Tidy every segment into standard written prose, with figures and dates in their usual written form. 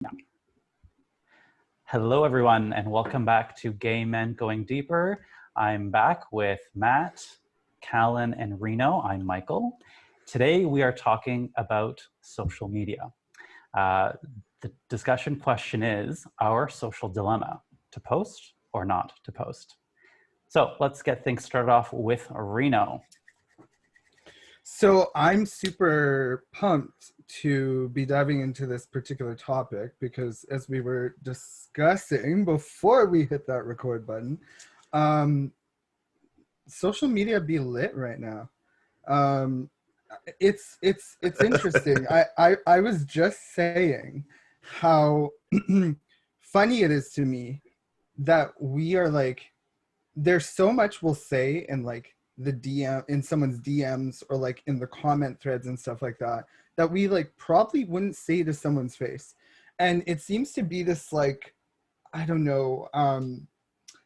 Yeah. Hello, everyone, and welcome back to Gay Men Going Deeper. I'm back with Matt, Callan, and Reno. I'm Michael. Today, we are talking about social media. The discussion question is our social dilemma, to post or not to post. So let's get things started off with Reno. So I'm super pumped to be diving into this particular topic because as we were discussing before we hit that record button, social media be lit right now. Um, it's interesting. I was just saying how funny it is to me that we are like, there's so much we'll say in like the DM in someone's DMs or like in the comment threads and stuff like that that we like probably wouldn't say to someone's face. And it seems to be this like, I don't know,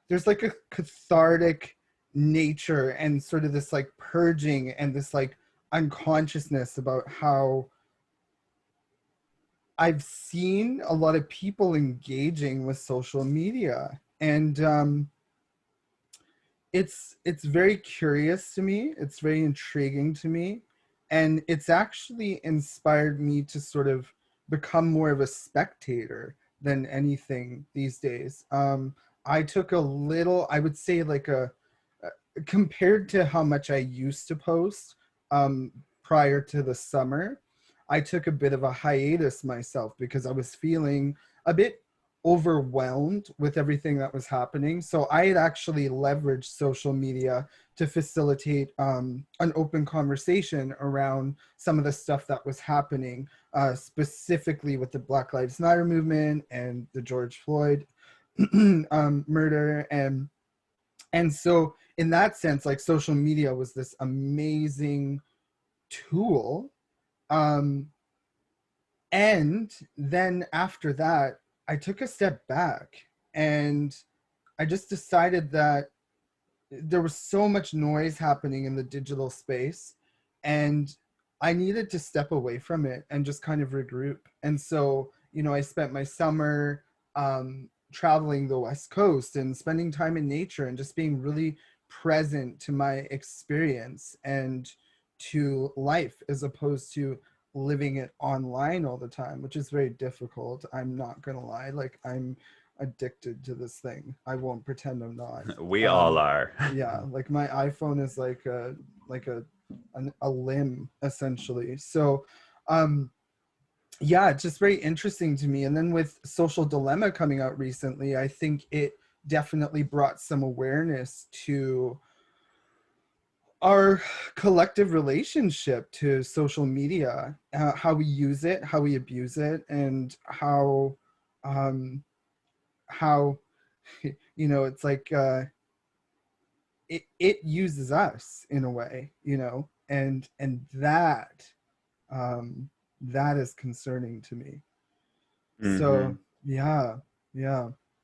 there's like a cathartic nature and sort of this like purging and this like unconsciousness about how I've seen a lot of people engaging with social media. And it's very curious to me. It's very intriguing to me. And it's actually inspired me to sort of become more of a spectator than anything these days. I took a little, I would say like compared to how much I used to post prior to the summer, I took a bit of a hiatus myself because I was feeling a bit overwhelmed with everything that was happening. So I had actually leveraged social media to facilitate an open conversation around some of the stuff that was happening, specifically with the Black Lives Matter movement and the George Floyd murder. And so in that sense, like social media was this amazing tool. And then after that, I took a step back and I just decided that there was so much noise happening in the digital space and I needed to step away from it and just kind of regroup. And so, I spent my summer traveling the West Coast and spending time in nature and just being really present to my experience and to life as opposed to living it online all the time, which is very difficult. I'm not gonna lie. Like I'm addicted to this thing. I won't pretend I'm not. We all are. Yeah, like my iPhone is like a limb essentially. So yeah, it's just very interesting to me. And then with Social Dilemma coming out recently, I think it definitely brought some awareness to our collective relationship to social media, how we use it, how we abuse it, and um, how it's like it uses us in a way, and that is concerning to me. So yeah.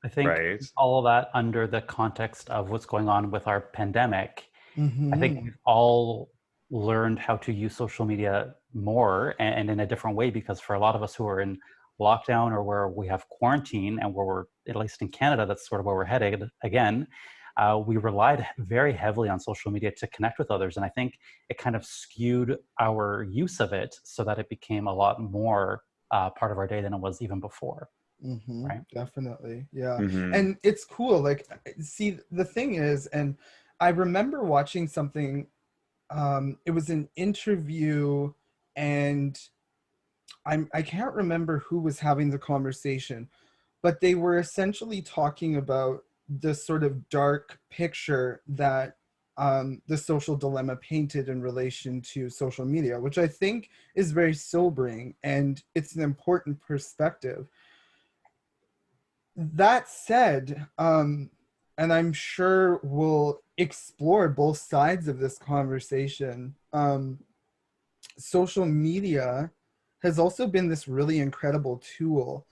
I think Right. all of that under the context of what's going on with our pandemic. I think Mm-hmm. we've all learned how to use social media more and in a different way, because for a lot of us who are in lockdown or where we have quarantine and where we're, at least in Canada, that's sort of where we're headed again, we relied very heavily on social media to connect with others. And I think it kind of skewed our use of it so that it became a lot more part of our day than it was even before, Mm-hmm. right? Definitely. Yeah. Mm-hmm. And it's cool. Like, see, the thing is, and I remember watching something, it was an interview and I can't remember who was having the conversation, but they were essentially talking about the sort of dark picture that the social dilemma painted in relation to social media, which I think is very sobering and it's an important perspective. That said, and I'm sure we'll explore both sides of this conversation, social media has also been this really incredible tool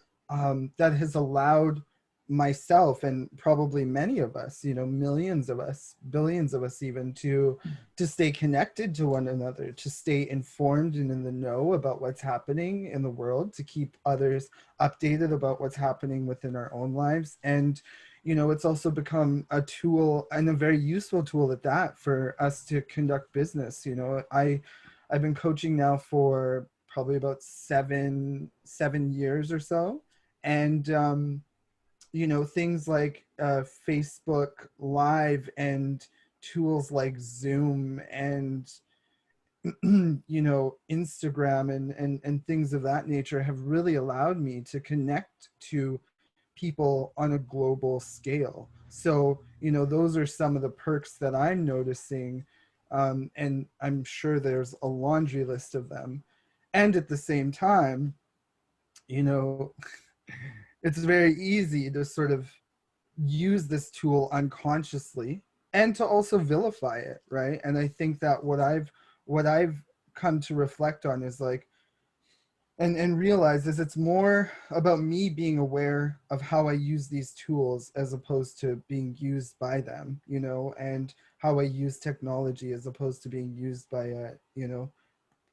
that has allowed myself and probably many of us, you know, millions of us, billions of us even, to stay connected to one another, to stay informed and in the know about what's happening in the world, to keep others updated about what's happening within our own lives. And you know, it's also become a tool, and a very useful tool at that, for us to conduct business. You know, I've been coaching now for probably about seven years or so. And you know, things like Facebook Live and tools like Zoom and you know, Instagram and things of that nature have really allowed me to connect to people on a global scale. So, you know, those are some of the perks that I'm noticing. And I'm sure there's a laundry list of them. And at the same time, you know, it's very easy to sort of use this tool unconsciously and to also vilify it, right? And I think that what I've come to reflect on is like, and realize is it's more about me being aware of how I use these tools as opposed to being used by them, you know, and how I use technology as opposed to being used by you know,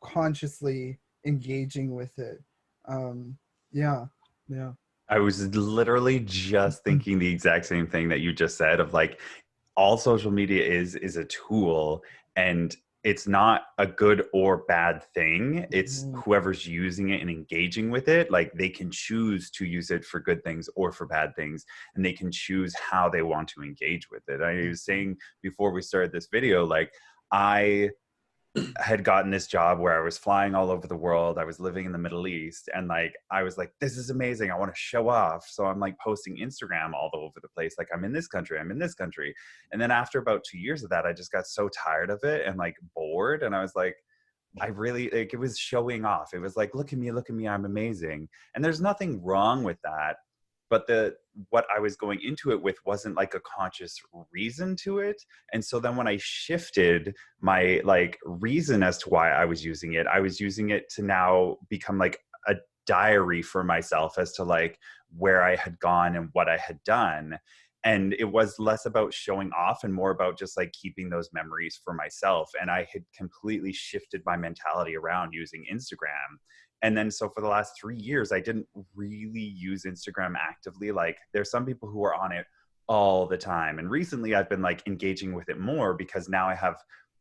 consciously engaging with it. Um, yeah, yeah. I was literally just thinking the exact same thing that you just said, of like, all social media is a tool, and it's not a good or bad thing. It's Mhm. whoever's using it and engaging with it. Like, they can choose to use it for good things or for bad things, and they can choose how they want to engage with it. I was saying before we started this video, like, I had gotten this job where I was flying all over the world. I was living in the Middle East, and like, I was like, this is amazing. I want to show off. So I'm like posting Instagram all over the place. Like, I'm in this country, I'm in this country. And then after about 2 years of that, I just got so tired of it and like bored. And I was like, I really, like, it was showing off. It was like, look at me, I'm amazing. And there's nothing wrong with that. But what I was going into it with wasn't like a conscious reason to it. And so then when I shifted my like reason as to why I was using it, I was using it to now become like a diary for myself as to like where I had gone and what I had done. And it was less about showing off and more about just like keeping those memories for myself. And I had completely shifted my mentality around using Instagram. And then so for the last 3 years, I didn't really use Instagram actively. Like, there's some people who are on it all the time. And recently I've been like engaging with it more because now I have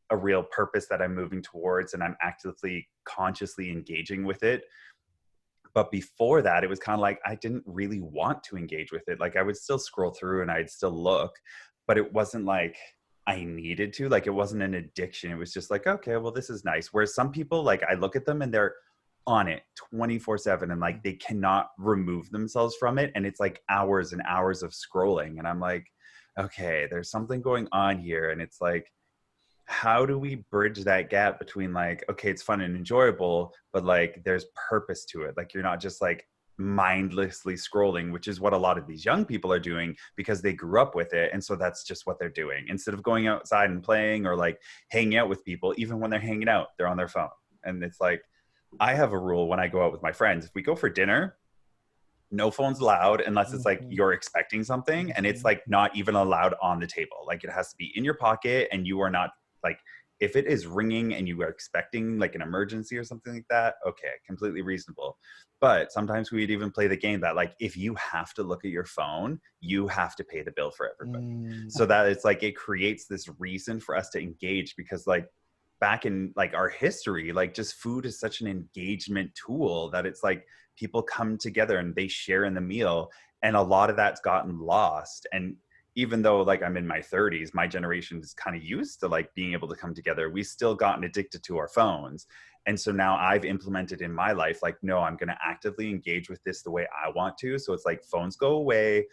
a real purpose that I'm moving towards, and I'm actively consciously engaging with it. But before that, it was kind of like I didn't really want to engage with it. Like, I would still scroll through and I'd still look, but it wasn't like I needed to. Like, it wasn't an addiction. It was just like, okay, well, this is nice. Whereas some people, like, I look at them and they're on it 24/7, and like they cannot remove themselves from it. And it's like hours and hours of scrolling. And I'm like, okay, there's something going on here. And it's like, how do we bridge that gap between like, okay, it's fun and enjoyable, but like there's purpose to it. Like, you're not just like mindlessly scrolling, which is what a lot of these young people are doing because they grew up with it. And so that's just what they're doing. Instead of going outside and playing or like hanging out with people, even when they're hanging out, they're on their phone. And it's like, I have a rule when I go out with my friends. If we go for dinner, no phones allowed unless it's like Mhm. you're expecting something, and it's like not even allowed on the table. Like, it has to be in your pocket, and you are not like, if it is ringing and you are expecting like an emergency or something like that, okay, completely reasonable. But sometimes we'd even play the game that like, if you have to look at your phone, you have to pay the bill for everybody. Mm. So that it's like, it creates this reason for us to engage, because like back in like our history, like, just food is such an engagement tool that it's like people come together and they share in the meal, and a lot of that's gotten lost. And even though like I'm in my 30s, my generation is kind of used to like being able to come together, we still gotten addicted to our phones. And so now I've implemented in my life, like, no, I'm going to actively engage with this the way I want to. So it's like, phones go away,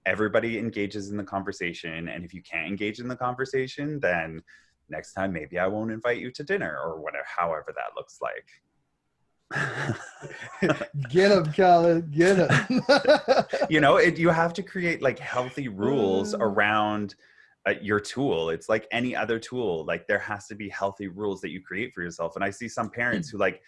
everybody engages in the conversation, and if you can't engage in the conversation, then next time maybe I won't invite you to dinner, or whatever, however that looks like. Get him, Colin. Get him. You know, you have to create like healthy rules around your tool. It's like any other tool. Like, there has to be healthy rules that you create for yourself. And I see some parents who like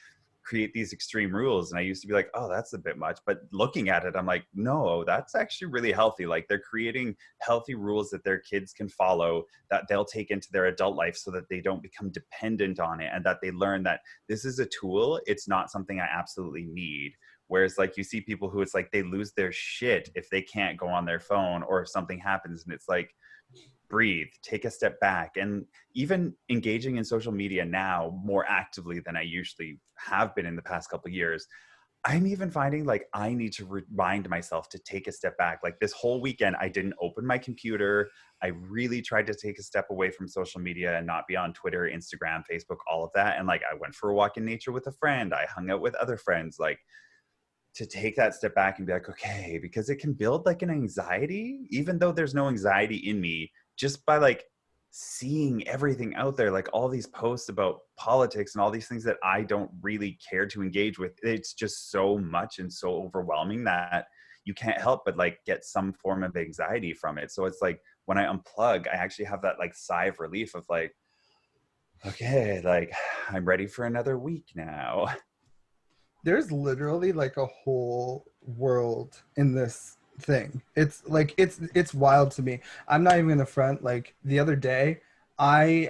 create these extreme rules. And I used to be like, oh, that's a bit much. But looking at it, I'm like, no, that's actually really healthy. Like they're creating healthy rules that their kids can follow, that they'll take into their adult life so that they don't become dependent on it, and that they learn that this is a tool. It's not something I absolutely need. Whereas like you see people who it's like they lose their shit if they can't go on their phone, or if something happens, and it's like, breathe, take a step back. And even engaging in social media now more actively than I usually have been in the past couple of years, I'm even finding like I need to remind myself to take a step back. Like this whole weekend, I didn't open my computer. I really tried to take a step away from social media and not be on Twitter, Instagram, Facebook, all of that. And like I went for a walk in nature with a friend. I hung out with other friends, like to take that step back and be like, okay, because it can build like an anxiety, even though there's no anxiety in me, just by like seeing everything out there, like all these posts about politics and all these things that I don't really care to engage with. It's just so much and so overwhelming that you can't help but like get some form of anxiety from it. So it's like when I unplug, I actually have that like sigh of relief of like, okay, like I'm ready for another week now. There's literally like a whole world in this thing. It's like it's wild to me. I'm not even gonna front. Like the other day, I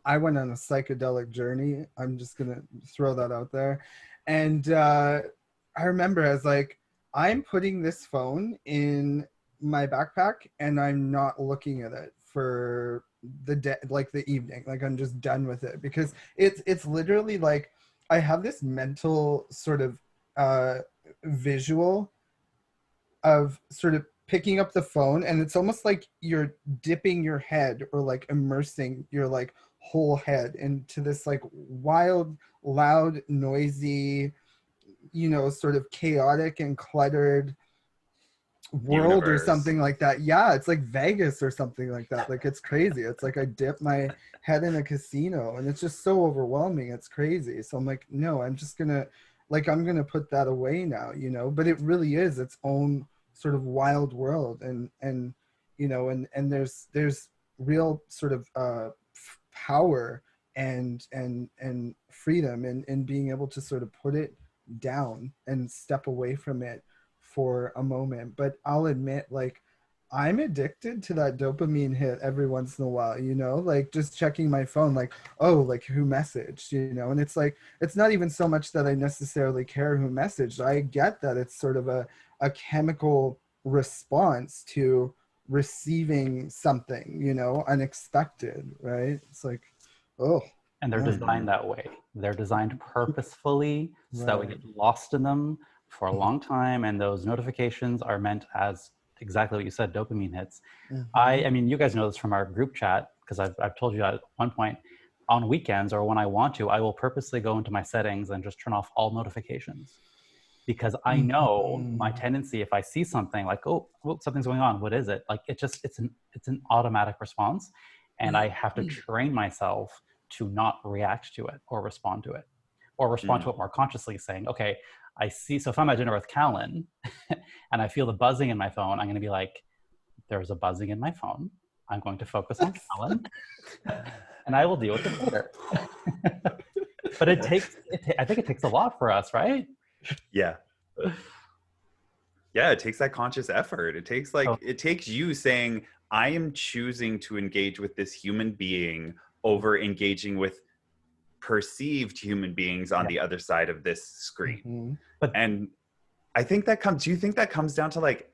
went on a psychedelic journey. I'm just gonna throw that out there. And I remember I was like, I'm putting this phone in my backpack and I'm not looking at it for the day, like the evening. Like I'm just done with it, because it's literally like I have this mental sort of uh, visual of sort of picking up the phone, and it's almost like you're dipping your head or like immersing your like whole head into this like wild, loud, noisy, sort of chaotic and cluttered world or Universe. something like that. Yeah, it's like Vegas or something like that. Like it's crazy. It's like I dip my head in a casino, and it's just so overwhelming. It's crazy. So I'm like, no, I'm gonna put that away now, but it really is its own sort of wild world. And there's real sort of power and freedom in being able to sort of put it down and step away from it for a moment. But I'll admit, like, I'm addicted to that dopamine hit every once in a while, like just checking my phone, like, oh, like who messaged, and it's like, it's not even so much that I necessarily care who messaged. I get that it's sort of a chemical response to receiving something, unexpected, right? It's like, oh, And they're yeah, designed that way. They're designed purposefully so that we right. get lost in them for a long time. And those notifications are meant as exactly what you said, dopamine hits. Mm-hmm. I mean, you guys know this from our group chat, because I've told you at one point, on weekends or when I want to, I will purposely go into my settings and just turn off all notifications, because I know my Mm-hmm. tendency, if I see something like, oh, something's going on, what is it? Like it's an automatic response, and I have to train myself to not react to it or respond to it, or respond to it more consciously, saying, okay, I see. So if I'm at dinner with Callan and I feel the buzzing in my phone, I'm going to be like, there's a buzzing in my phone. I'm going to focus on Callan, and I will deal with it later. But I think it takes a lot for us, right? Yeah. Yeah, it takes that conscious effort. It takes Oh, it takes you saying, I am choosing to engage with this human being over engaging with perceived human beings on yeah. the other side of this screen. Mm-hmm. But And I think do you think that comes down to like,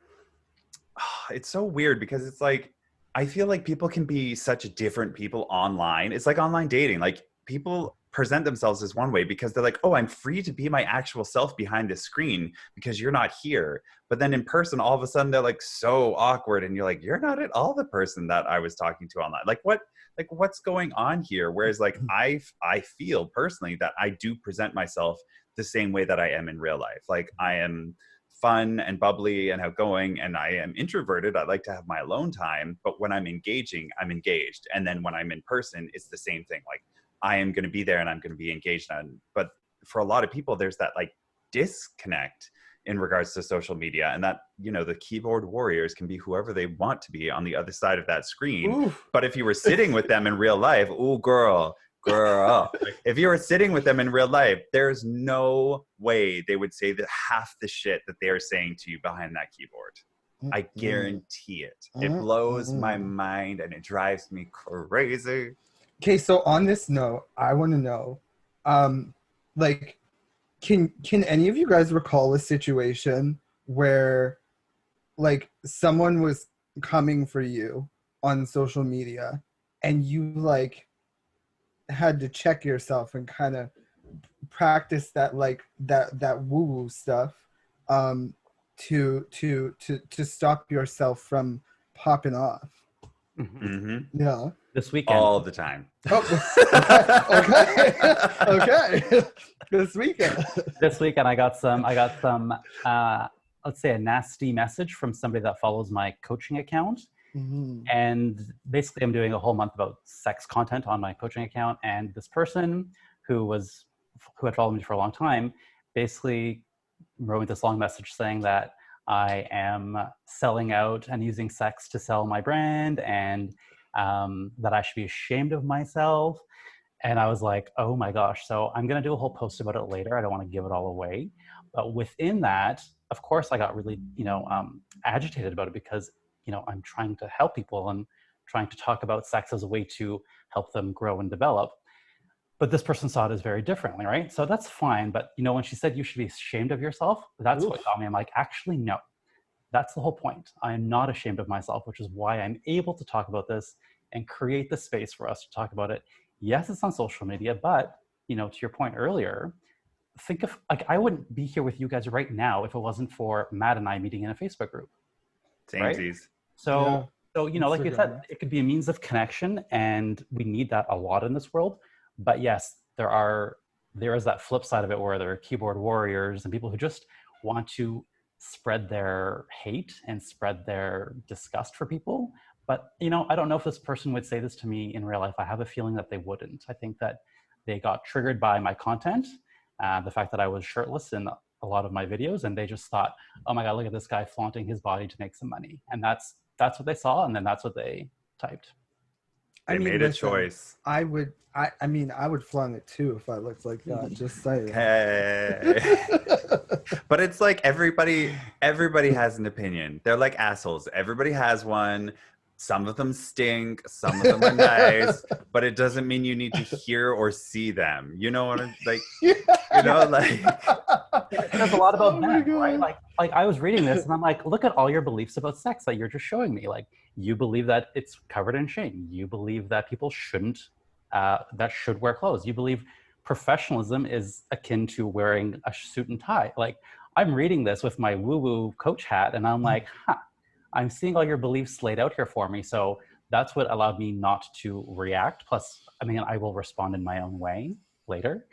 it's so weird because it's like, I feel like people can be such different people online. It's like online dating. Like people present themselves as one way because they're like, oh, I'm free to be my actual self behind this screen because you're not here. But then in person, all of a sudden they're like so awkward. And you're like, you're not at all the person that I was talking to online. What's going on here? Whereas like, I feel personally that I do present myself the same way that I am in real life. Like I am fun and bubbly and outgoing, and I am introverted. I like to have my alone time, but when I'm engaging, I'm engaged. And then when I'm in person, it's the same thing. Like I am going to be there and I'm going to be engaged on. But for a lot of people, there's that like disconnect in regards to social media, and that, the keyboard warriors can be whoever they want to be on the other side of that screen. Oof. But if you were sitting with them in real life, oh girl, girl, if you were sitting with them in real life, there's no way they would say that half the shit that they are saying to you behind that keyboard. I guarantee it. It blows my mind and it drives me crazy. Okay, so on this note, I want to know, like, can any of you guys recall a situation where, like, someone was coming for you on social media and you, like, had to check yourself and kind of practice that, like, that woo-woo stuff, to stop yourself from popping off? Yeah. This weekend. All the time. Oh, okay. This weekend I got some let's say a nasty message from somebody that follows my coaching account. And basically I'm doing a whole month about sex content on my coaching account, and this person who had followed me for a long time basically wrote me this long message saying that I am selling out and using sex to sell my brand, and that I should be ashamed of myself. And I was like, oh my gosh. So I'm going to do a whole post about it later. I don't want to give it all away. But within that, of course, I got really, agitated about it because, I'm trying to help people and trying to talk about sex as a way to help them grow and develop. But this person saw it as very differently, right? So that's fine. But, when she said you should be ashamed of yourself, that's what got me. I'm like, actually, no. That's the whole point. I am not ashamed of myself, which is why I'm able to talk about this and create the space for us to talk about it. Yes, it's on social media, but, to your point earlier, think of, like, I wouldn't be here with you guys right now if it wasn't for Matt and I meeting in a Facebook group. Right? So, like you said, it could be a means of connection, and we need that a lot in this world. But yes, there is that flip side of it where there are keyboard warriors and people who just want to spread their hate and spread their disgust for people. But, I don't know if this person would say this to me in real life. I have a feeling that they wouldn't. I think that they got triggered by my content, the fact that I was shirtless in a lot of my videos, and they just thought, oh my God, look at this guy flaunting his body to make some money. And that's what they saw, and then that's what they typed. They made a choice. I would flaunt it too if I looked like that. Just saying. Hey. But it's like everybody has an opinion. They're like assholes. Everybody has one. Some of them stink. Some of them are nice. But it doesn't mean you need to hear or see them. You know what I'm like? Like. It says a lot about them, right? Like I was reading this and I'm like, look at all your beliefs about sex that you're just showing me. Like, you believe that it's covered in shame. You believe that people should wear clothes. You believe professionalism is akin to wearing a suit and tie. Like, I'm reading this with my woo-woo coach hat and I'm like, I'm seeing all your beliefs laid out here for me. So that's what allowed me not to react. Plus, I will respond in my own way later.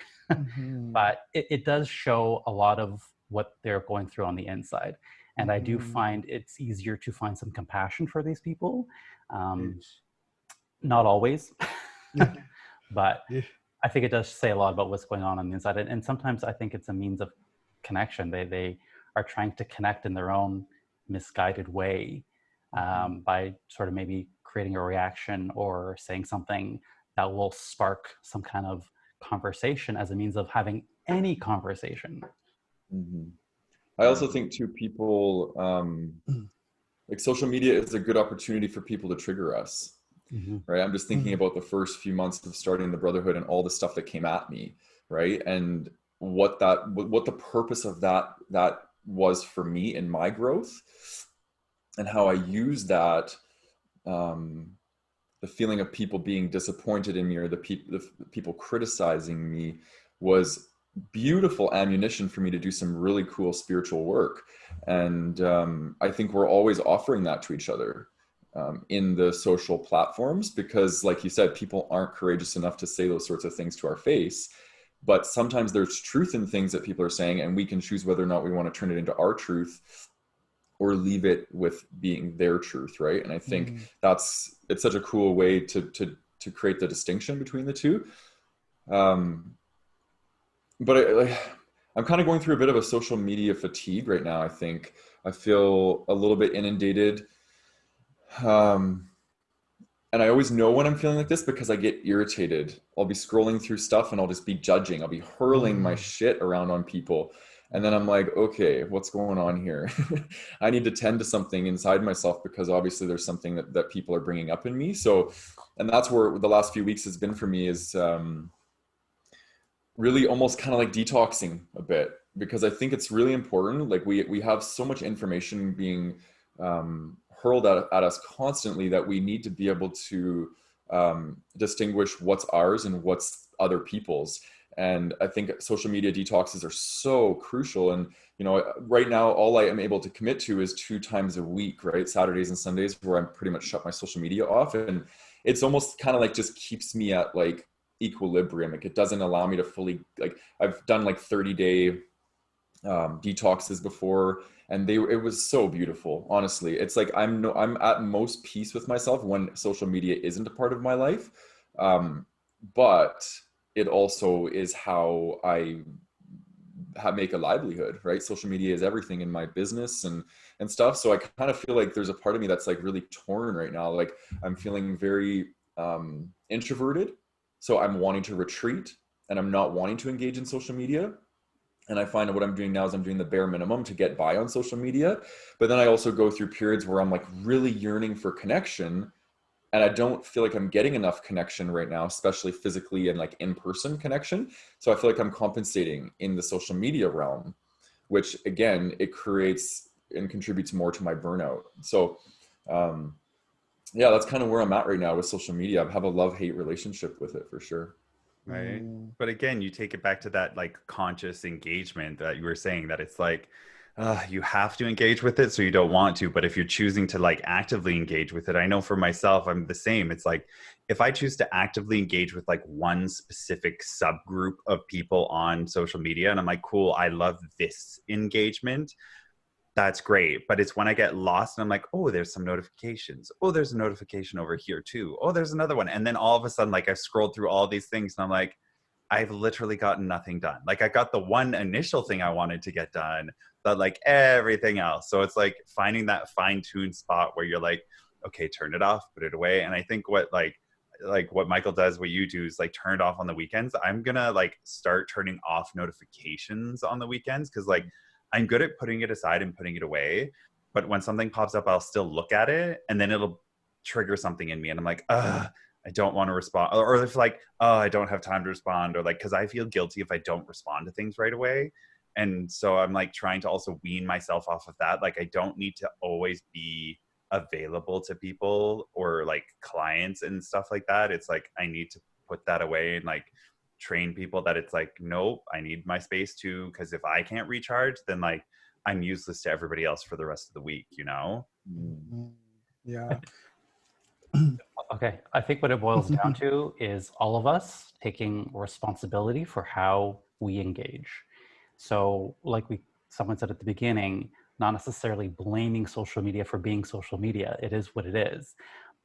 But it does show a lot of what they're going through on the inside. And I do find it's easier to find some compassion for these people. Not always, but I think it does say a lot about what's going on the inside. And sometimes I think it's a means of connection. They are trying to connect in their own misguided way, by sort of maybe creating a reaction or saying something that will spark some kind of conversation as a means of having any conversation. I also think too, people, like, social media is a good opportunity for people to trigger us, right? I'm just thinking about the first few months of starting the Brotherhood and all the stuff that came at me, right? And what the purpose of that was for me in my growth, and how I used that, the feeling of people being disappointed in me, or the people criticizing me, was beautiful ammunition for me to do some really cool spiritual work. And I think we're always offering that to each other in the social platforms, because, like you said, people aren't courageous enough to say those sorts of things to our face. But sometimes there's truth in things that people are saying, and we can choose whether or not we want to turn it into our truth or leave it with being their truth, right? And I think it's such a cool way to create the distinction between the two. But I'm kind of going through a bit of a social media fatigue right now. I think I feel a little bit inundated And I always know when I'm feeling like this because I get irritated. I'll be scrolling through stuff and I'll just be judging. I'll be hurling my shit around on people. And then I'm like, okay, what's going on here? I need to tend to something inside myself because obviously there's something that people are bringing up in me. So, and that's where the last few weeks has been for me is really almost kind of like detoxing a bit, because I think it's really important. Like we have so much information being hurled at us constantly that we need to be able to distinguish what's ours and what's other people's. And I think social media detoxes are so crucial. And, you know, right now, all I am able to commit to is 2 times a week, right? Saturdays and Sundays, where I'm pretty much shut my social media off. And it's almost kind of like just keeps me at like equilibrium. Like it doesn't allow me to fully, like I've done like 30-day detoxes before, and it was so beautiful. Honestly, it's like I'm at most peace with myself when social media isn't a part of my life. But it also is how I make a livelihood, right? Social media is everything in my business and stuff. So I kind of feel like there's a part of me that's like really torn right now. Like I'm feeling very introverted. So I'm wanting to retreat and I'm not wanting to engage in social media. And I find that what I'm doing now is I'm doing the bare minimum to get by on social media. But then I also go through periods where I'm like really yearning for connection. And I don't feel like I'm getting enough connection right now, especially physically and like in-person connection. So I feel like I'm compensating in the social media realm, which again, it creates and contributes more to my burnout. So yeah, that's kind of where I'm at right now with social media. I have a love-hate relationship with it for sure. Right. But again, you take it back to that like conscious engagement that you were saying, that it's like you have to engage with it so you don't want to. But if you're choosing to like actively engage with it, I know for myself, I'm the same. It's like if I choose to actively engage with like one specific subgroup of people on social media and I'm like, cool, I love this engagement, that's great. But it's when I get lost and I'm like, oh, there's some notifications. Oh, there's a notification over here too. Oh, there's another one. And then all of a sudden, like I've scrolled through all these things and I'm like, I've literally gotten nothing done. Like I got the one initial thing I wanted to get done, but like everything else. So it's like finding that fine-tuned spot where you're like, okay, turn it off, put it away. And I think what like what Michael does, what you do is like turn it off on the weekends. I'm gonna like start turning off notifications on the weekends because like I'm good at putting it aside and putting it away. But when something pops up, I'll still look at it and then it'll trigger something in me. And I'm like, I don't want to respond. Or if like, oh, I don't have time to respond. Or like, because I feel guilty if I don't respond to things right away. And so I'm like trying to also wean myself off of that. Like, I don't need to always be available to people or like clients and stuff like that. It's like, I need to put that away and like train people that it's like, nope, I need my space too. Cause if I can't recharge, then like I'm useless to everybody else for the rest of the week, you know? Yeah. Okay, I think what it boils down to is all of us taking responsibility for how we engage. So, like someone said at the beginning, not necessarily blaming social media for being social media. It is what it is,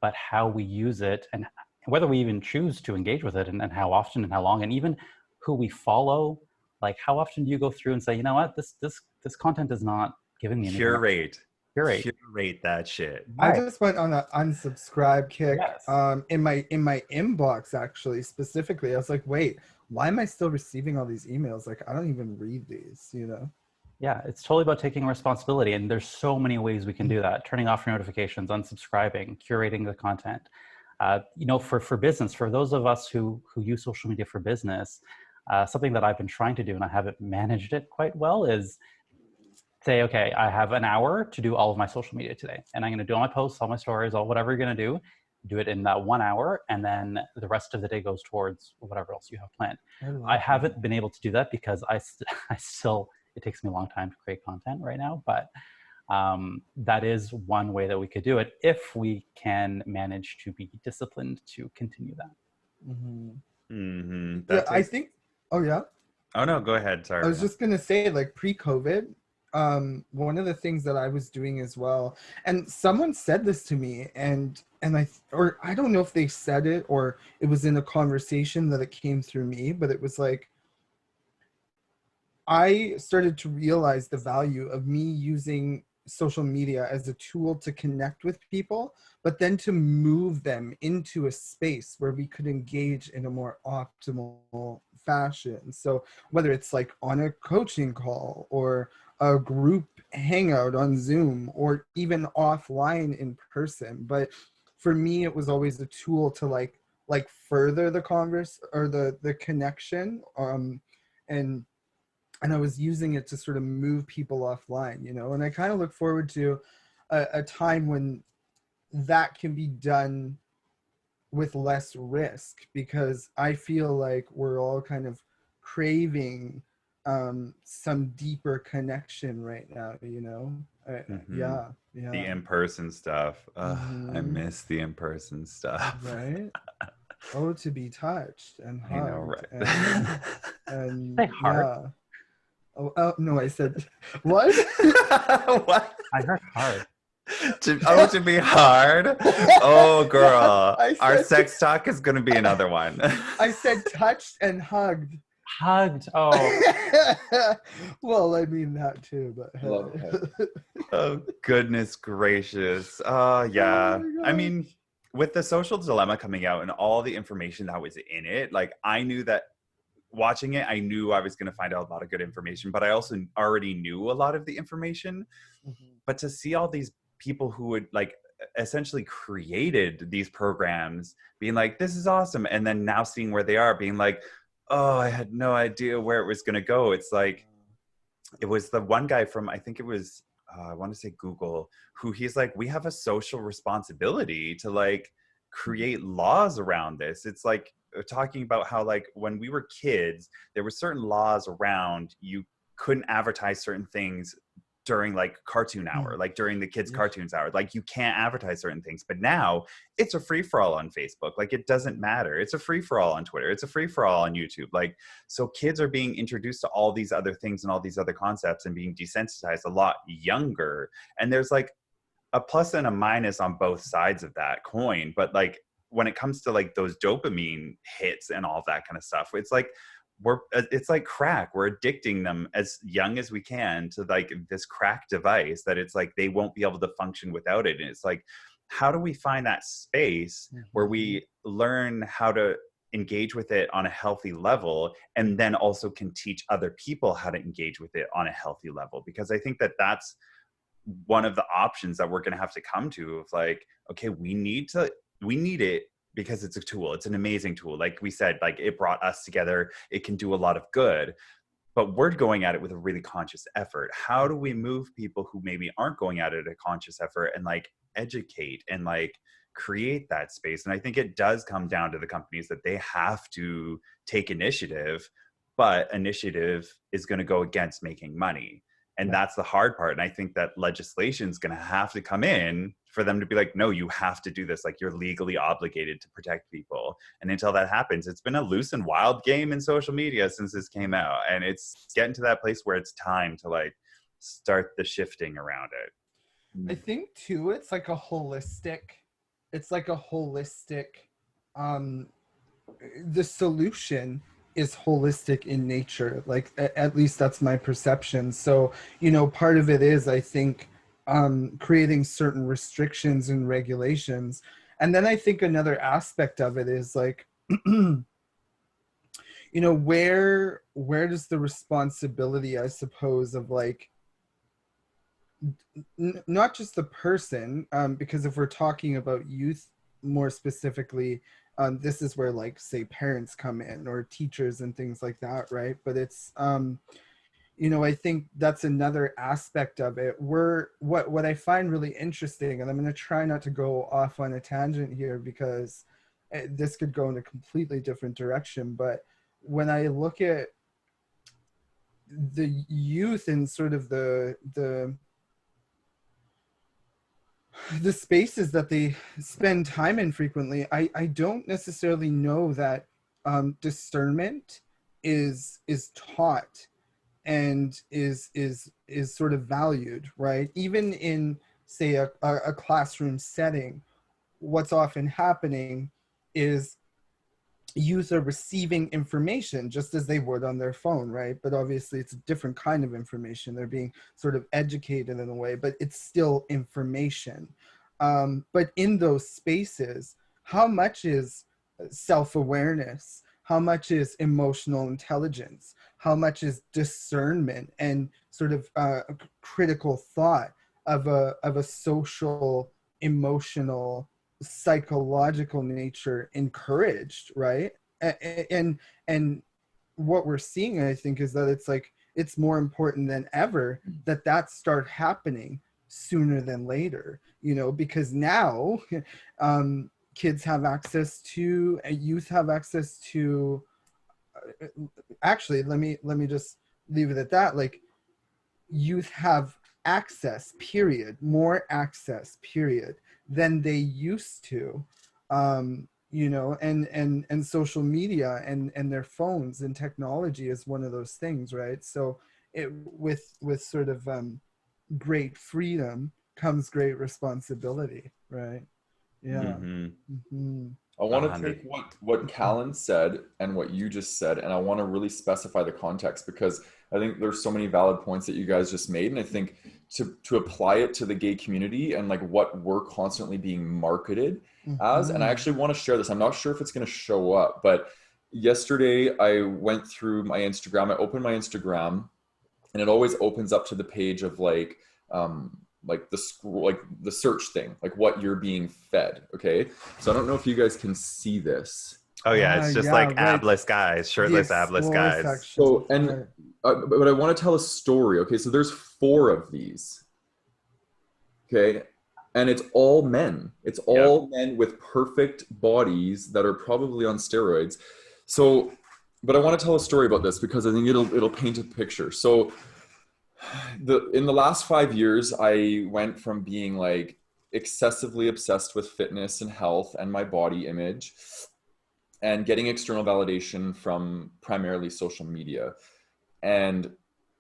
but how we use it and whether we even choose to engage with it and how often and how long, and even who we follow. Like, how often do you go through and say, you know what, this content is not giving me anything. Curate that shit. I just went on an unsubscribe kick. Yes. In my inbox, actually, specifically. I was like, wait, why am I still receiving all these emails? Like, I don't even read these, you know? Yeah, it's totally about taking responsibility. And there's so many ways we can do that. Turning off your notifications, unsubscribing, curating the content. You know, for business, for those of us who use social media for business, something that I've been trying to do, and I haven't managed it quite well, is say, okay, I have an hour to do all of my social media today. And I'm going to do all my posts, all my stories, all whatever you're going to do it in that 1 hour. And then the rest of the day goes towards whatever else you have planned. I haven't been able to do that because I still, it takes me a long time to create content right now. But that is one way that we could do it if we can manage to be disciplined to continue that. Yeah, I think, oh yeah? Oh no, go ahead, sorry. I was just going to say, like pre-COVID, one of the things that I was doing as well, and someone said this to me, and I don't know if they said it or it was in a conversation that it came through me, but it was like, I started to realize the value of me using social media as a tool to connect with people, but then to move them into a space where we could engage in a more optimal fashion. So whether it's like on a coaching call or a group hangout on Zoom or even offline in person. But for me, it was always a tool to like further the converse or the connection. And I was using it to sort of move people offline, you know, and I kind of look forward to a time when that can be done with less risk, because I feel like we're all kind of craving some deeper connection right now, you know. Mhm. Yeah, The yeah. in-person stuff. I Hmm. miss the in-person stuff. Right. Oh, to be touched and I know, hugged right? and Say hard. yeah. Oh no, I said what? What? I heard hard. To be hard. Oh, Yeah, girl. Our sex talk is going to be another one. I said touched and hugged. Hugged. Oh, Well, I mean that too, but Love hey. Oh, goodness gracious. Oh Yeah. my I gosh. mean, with the social dilemma coming out and all the information that was in it, like I knew that watching it, I knew I was going to find out a lot of good information, but I also already knew a lot of the information. Mhm. But to see all these people who would like essentially created these programs being like, this is awesome. And then now seeing where they are being like, oh, I had no idea where it was going to go. It's like, it was the one guy from, I think it was, I want to say Google, who he's like, we have a social responsibility to like create laws around this. It's like talking about how like when we were kids, there were certain laws around you couldn't advertise certain things during like cartoon hour, Mm. like during the kids Yeah. cartoons hour, like you can't advertise certain things. But now it's a free for all on Facebook. Like it doesn't matter. It's a free for all on Twitter. It's a free for all on YouTube. Like, so kids are being introduced to all these other things and all these other concepts and being desensitized a lot younger. And there's like a plus and a minus on both sides of that coin. But like when it comes to like those dopamine hits and all of that kind of stuff, it's like it's like crack. We're addicting them as young as we can to like this crack device that it's like they won't be able to function without it. And it's like, how do we find that space where Mhm. we learn how to engage with it on a healthy level and then also can teach other people how to engage with it on a healthy level? Because I think that that's one of the options that we're going to have to come to of like, okay, we need it because it's a tool. It's an amazing tool. Like we said, like it brought us together. It can do a lot of good, but we're going at it with a really conscious effort. How do we move people who maybe aren't going at it a conscious effort and like educate and like create that space? And I think it does come down to the companies that they have to take initiative, but initiative is going to go against making money. And Yeah. that's the hard part. And I think that legislation is going to have to come in for them to be like, no, you have to do this. Like you're legally obligated to protect people. And until that happens, it's been a loose and wild game in social media since this came out. And it's getting to that place where it's time to like start the shifting around I it. think too, it's like a holistic, um, the solution is holistic in nature. Like at least that's my perception. So, you know, part of it is, I think, creating certain restrictions and regulations. And then I think another aspect of it is like, you know, where does the responsibility, I suppose, of like not just the person, because if we're talking about youth more specifically, this is where like say parents come in or teachers and things like that, right? But it's you know, I think that's another aspect of it. What I find really interesting, and I'm going to try not to go off on a tangent here because this could go in a completely different direction, but when I look at the youth and sort of the spaces that they spend time in frequently, I don't necessarily know that discernment is taught and is sort of valued, right? Even in say a classroom setting, what's often happening is youth are receiving information just as they would on their phone, right? But obviously it's a different kind of information. They're being sort of educated in a way, but it's still information. But in those spaces, how much is self-awareness? How much is emotional intelligence? How much is discernment and sort of critical thought of a social, emotional, psychological nature encouraged, right? And what we're seeing, I think, is that it's like it's more important than ever that that start happening sooner than later, you know, because now kids have access to, youth have access to, actually let me just leave it at that, like youth have access, period, more access, period, than they used to, you know, and social media and their phones and technology is one of those things, right? So it with sort of great freedom comes great responsibility, right? Yeah. Mm-hmm. Mm-hmm. I want to 100. take what Callan said and what you just said, and I want to really specify the context, because I think there's so many valid points that you guys just made, and I think to apply it to the gay community and like what we're constantly being marketed as. And I Mm-hmm. actually want to share this. I'm not sure if it's going to show up, but yesterday I went through my Instagram. I opened my Instagram, and it always opens up to the page of like the scroll, like the search thing, like what you're being fed. Okay, so I don't know if you guys can see this. Oh yeah, it's just Yeah, like right. abless guys, The shirtless abless explore guys. section, So, and right. but I want to tell a story. Okay, so there's 4 of these. Okay, and it's all men. It's Yep. all men with perfect bodies that are probably on steroids. So, but I want to tell a story about this because I think it'll paint a picture. So in the last 5 years, I went from being like excessively obsessed with fitness and health and my body image and getting external validation from primarily social media. And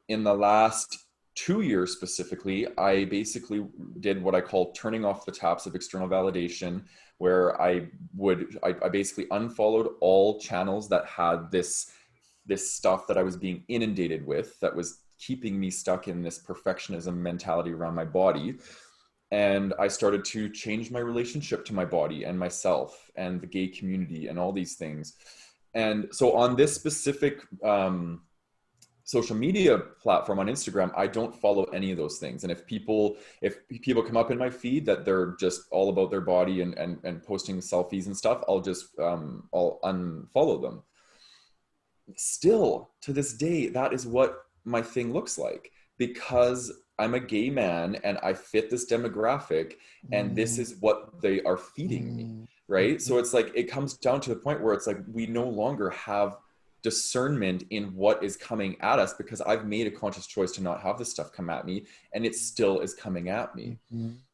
in the last 2 years specifically, I basically did what I call turning off the taps of external validation, where I basically unfollowed all channels that had this stuff that I was being inundated with that was keeping me stuck in this perfectionism mentality around my body. And I started to change my relationship to my body and myself and the gay community and all these things. And so on this specific social media platform on Instagram, I don't follow any of those things. And if people come up in my feed that they're just all about their body and posting selfies and stuff, I'll just I'll unfollow them. Still to this day, that is what my thing looks like, because I'm a gay man and I fit this demographic, and this is what they are feeding me, right? So it's like it comes down to the point where it's like we no longer have discernment in what is coming at us, because I've made a conscious choice to not have this stuff come at me, and it still is coming at me,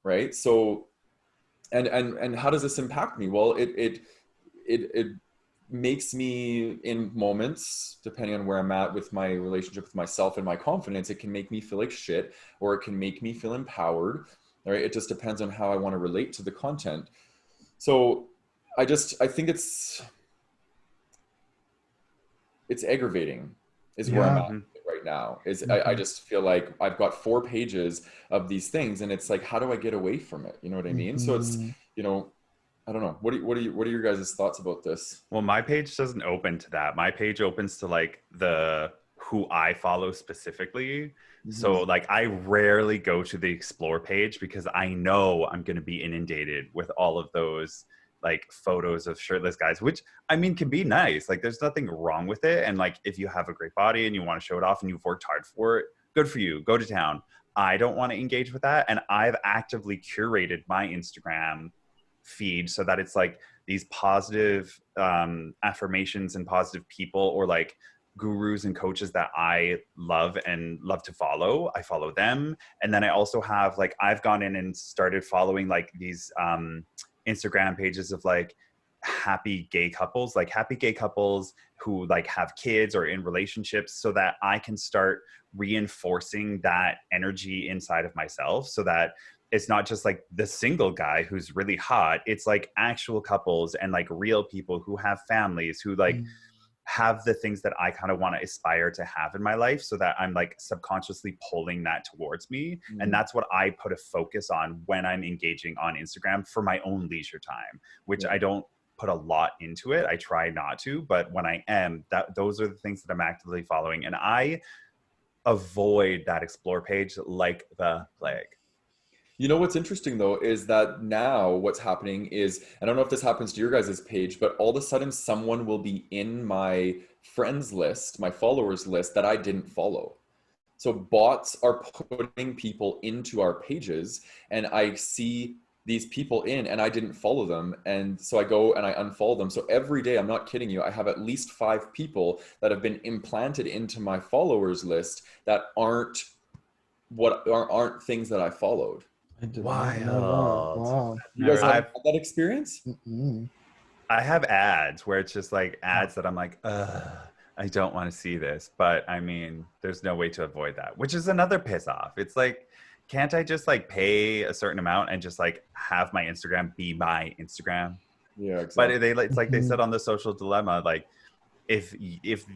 right? So and how does this impact me? Well, it makes me, in moments, depending on where I'm at with my relationship with myself and my confidence, it can make me feel like shit, or it can make me feel empowered, right? It just depends on how I want to relate to the content. So I think it's aggravating is where I'm Yeah. at right now. I just feel like I've got 4 pages of these things, and it's like, how do I get away from it? You know what I mean? So it's, you know, I don't know. What are your guys' thoughts about this? Well, my page doesn't open to that. My page opens to like the who I follow specifically. So like I rarely go to the explore page because I know I'm going to be inundated with all of those like photos of shirtless guys, which I mean can be nice. Like there's nothing wrong with it. And like if you have a great body and you want to show it off and you've worked hard for it, good for you. Go to town. I don't want to engage with that. And I've actively curated my Instagram feed so that it's like these positive affirmations and positive people, or like gurus and coaches that I love and love to follow. I follow them. And then I also have like, I've gone in and started following like these Instagram pages of like happy gay couples who like have kids or in relationships, so that I can start reinforcing that energy inside of myself, so that it's not just like the single guy who's really hot. It's like actual couples and like real people who have families, who like have the things that I kind of want to aspire to have in my life, so that I'm like subconsciously pulling that towards me. And that's what I put a focus on when I'm engaging on Instagram for my own leisure time, which I don't put a lot into it. I try not to, but when I am, those are the things that I'm actively following. And I avoid that explore page like the plague. You know what's interesting though is that now what's happening is, I don't know if this happens to your guys' page, but all of a sudden someone will be in my friends list, my followers list that I didn't follow. So bots are putting people into our pages, and I see these people in and I didn't follow them. And so I go and I unfollow them. So every day, I'm not kidding you, I have at least 5 people that have been implanted into my followers list that aren't things that I followed. I did not know that. Wild. Wow. You guys I've- have had that experience? Mm-mm. I have ads where it's just like ads that I'm like, I don't want to see this. But I mean, there's no way to avoid that, which is another piss off. It's like, can't I just like pay a certain amount and just like have my Instagram be my Instagram? Yeah, exactly. But it's like they said on The Social Dilemma, like if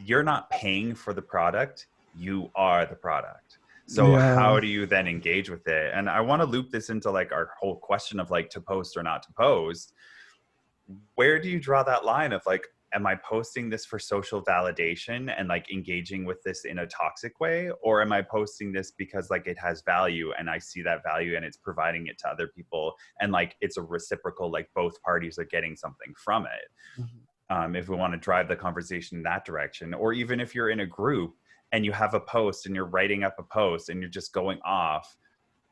you're not paying for the product, you are the product. So how do you then engage with it? And I want to loop this into like our whole question of like to post or not to post. Where do you draw that line of like, am I posting this for social validation and like engaging with this in a toxic way? Or am I posting this because like it has value and I see that value and it's providing it to other people, and like it's a reciprocal, like both parties are getting something from it? If we want to drive the conversation in that direction, or even if you're in a group and you have a post and you're writing up a post and you're just going off,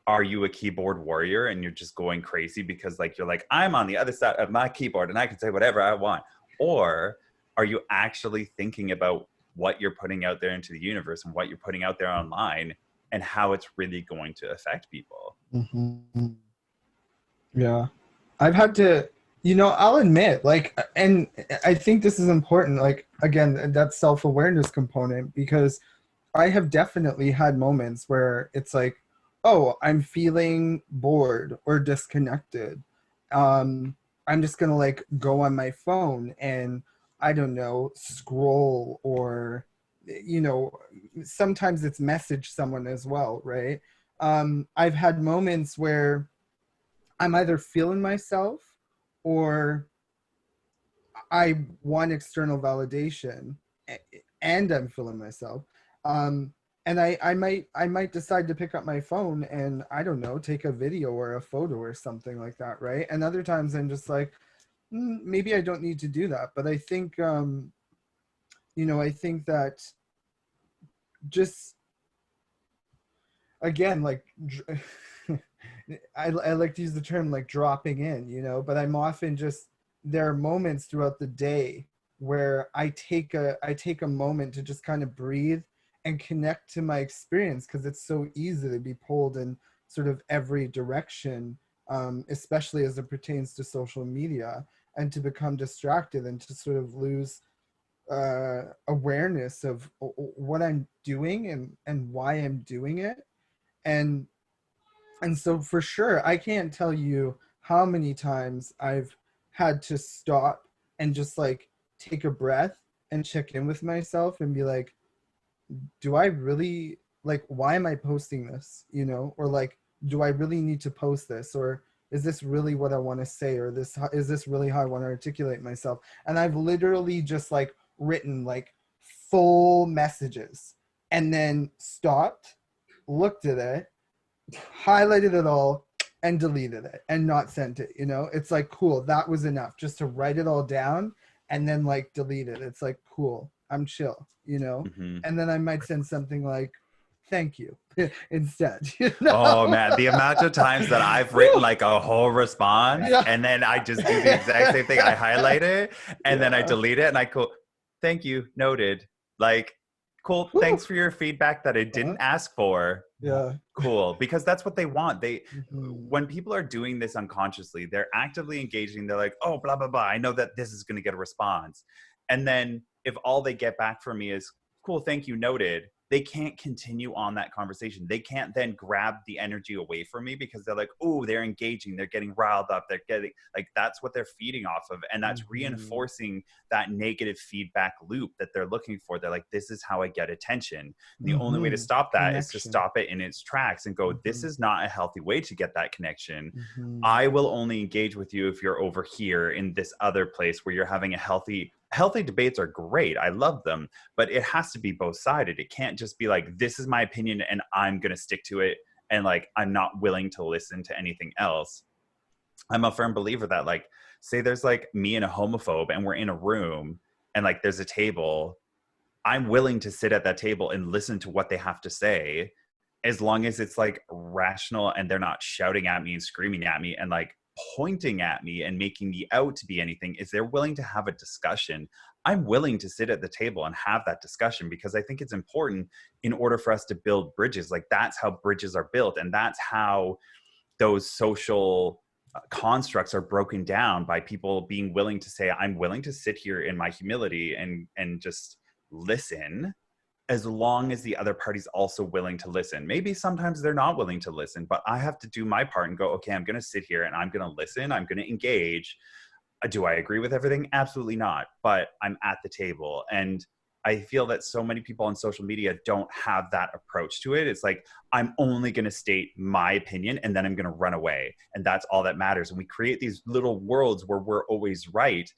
are you a keyboard warrior and you're just going crazy because like you're like, I'm on the other side of my keyboard and I can say whatever I want? Or are you actually thinking about what you're putting out there into the universe and what you're putting out there online and how it's really going to affect people? Yeah. I've had to, I'll admit, like, and I think this is important, like, again, that self-awareness component, because I have definitely had moments where it's like, oh, I'm feeling bored or disconnected. I'm just going to like go on my phone and I don't know, scroll, or, sometimes it's message someone as well, right? I've had moments where I'm either feeling myself or I want external validation and I'm feeling myself. And I might decide to pick up my phone and I don't know, take a video or a photo or something like that, right? And other times I'm just like, maybe I don't need to do that. But I think, I think that just, again, like, I like to use the term like dropping in, but I'm often just, there are moments throughout the day where I take a moment to just kind of breathe and connect to my experience, because it's so easy to be pulled in sort of every direction, especially as it pertains to social media, and to become distracted and to sort of lose awareness of what I'm doing and why I'm doing it. And so for sure, I can't tell you how many times I've had to stop and just like take a breath and check in with myself and be like, do I really, like, why am I posting this? Or like, do I really need to post this? Or is this really what I want to say? Or is this really how I want to articulate myself? And I've literally just like written like full messages and then stopped, looked at it, highlighted it all, and deleted it and not sent it. It's like, cool, that was enough just to write it all down and then like delete it. It's like, cool, I'm chill, and then I might send something like, thank you instead. Oh man, the amount of times that I've written like a whole response and then I just do the exact same thing. I highlight it and then I delete it and I go, thank you, noted. Like, cool, thanks for your feedback that I didn't ask for. Yeah. Cool, because that's what they want. When people are doing this unconsciously, they're actively engaging. They're like, oh, blah, blah, blah. I know that this is going to get a response. And then if all they get back from me is, cool, thank you, noted, they can't continue on that conversation. They can't then grab the energy away from me because they're like, oh, they're engaging, they're getting riled up, they're getting like, that's what they're feeding off of. And that's reinforcing that negative feedback loop that they're looking for. They're like, this is how I get attention. And the only way to stop that is to stop it in its tracks and go, this is not a healthy way to get that connection. I will only engage with you if you're over here in this other place where you're having a healthy debates are great. I love them, but it has to be both sided. It can't just be like, this is my opinion and I'm going to stick to it. And like, I'm not willing to listen to anything else. I'm a firm believer that like, say there's like me and a homophobe and we're in a room and like, there's a table. I'm willing to sit at that table and listen to what they have to say, as long as it's like rational and they're not shouting at me and screaming at me and like pointing at me and making me out to be anything. Is they're willing to have a discussion. I'm willing to sit at the table and have that discussion because I think it's important in order for us to build bridges. Like that's how bridges are built. And that's how those social constructs are broken down, by people being willing to say, I'm willing to sit here in my humility and just listen, as long as the other party's also willing to listen. Maybe sometimes they're not willing to listen, but I have to do my part and go, okay, I'm going to sit here and I'm going to listen. I'm going to engage. Do I agree with everything? Absolutely not. But I'm at the table. And I feel that so many people on social media don't have that approach to it. It's like, I'm only going to state my opinion and then I'm going to run away. And that's all that matters. And we create these little worlds where we're always right.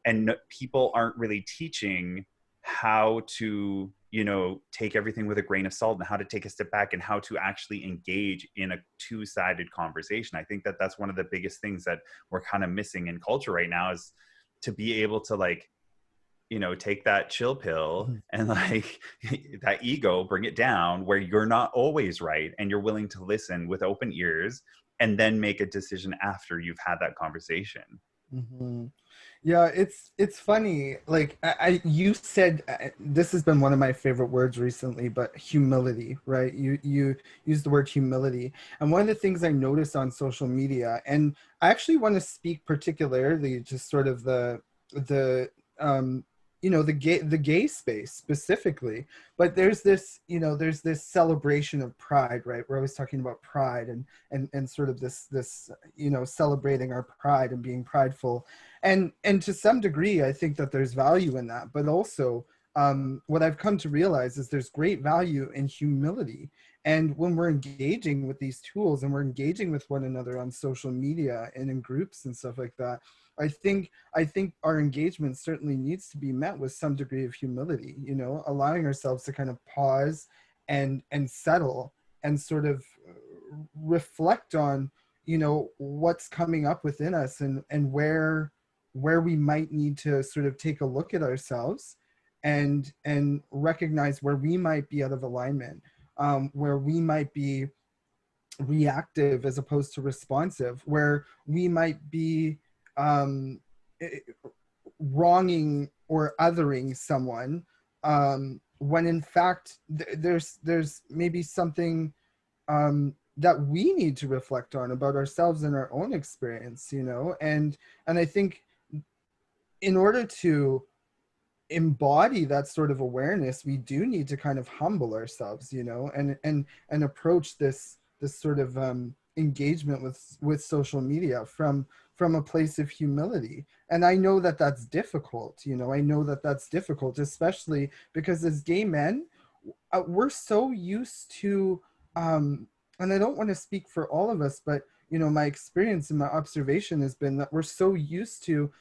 And people aren't really teaching how to, you know, take everything with a grain of salt and how to take a step back and how to actually engage in a two-sided conversation. I think that that's one of the biggest things that we're kind of missing in culture right now, is to be able to like, you know, take that chill pill and like that ego, bring it down where you're not always right and you're willing to listen with open ears and then make a decision after you've had that conversation. Yeah, it's funny. Like you said, this has been one of my favorite words recently, but humility, right? You use the word humility, and one of the things I noticed on social media, and I actually want to speak particularly to sort of the you know, the gay space specifically, but there's this, you know, there's this celebration of pride, right? We're always talking about pride and sort of this you know, celebrating our pride and being prideful, and to some degree I think that there's value in that, but also what I've come to realize is there's great value in humility. And when we're engaging with these tools and we're engaging with one another on social media and in groups and stuff like that, I think our engagement certainly needs to be met with some degree of humility, you know, allowing ourselves to kind of pause and settle and sort of reflect on, you know, what's coming up within us and where we might need to sort of take a look at ourselves and recognize where we might be out of alignment, where we might be reactive as opposed to responsive, where we might be wronging or othering someone, when in fact there's maybe something that we need to reflect on about ourselves and our own experience, you know. And I think in order to embody that sort of awareness, we do need to kind of humble ourselves, you know, and approach this sort of engagement with social media from a place of humility. And I know that that's difficult, you know, I know that that's difficult, especially because as gay men, we're so used to, and I don't want to speak for all of us, but, you know, my experience and my observation has been that we're so used to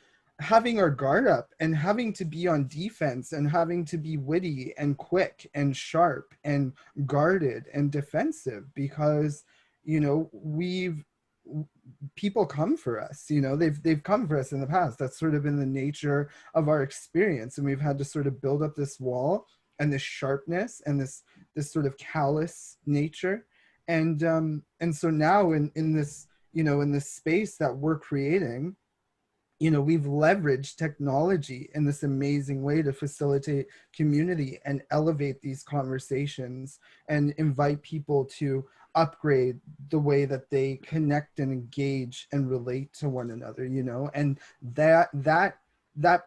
having our guard up and having to be on defense and having to be witty and quick and sharp and guarded and defensive because, you know, people come for us, you know, they've come for us in the past. That's sort of in the nature of our experience, and we've had to sort of build up this wall and this sharpness and this sort of callous nature. And so now in this, you know, in this space that we're creating, you know, we've leveraged technology in this amazing way to facilitate community and elevate these conversations and invite people to upgrade the way that they connect and engage and relate to one another, you know. And that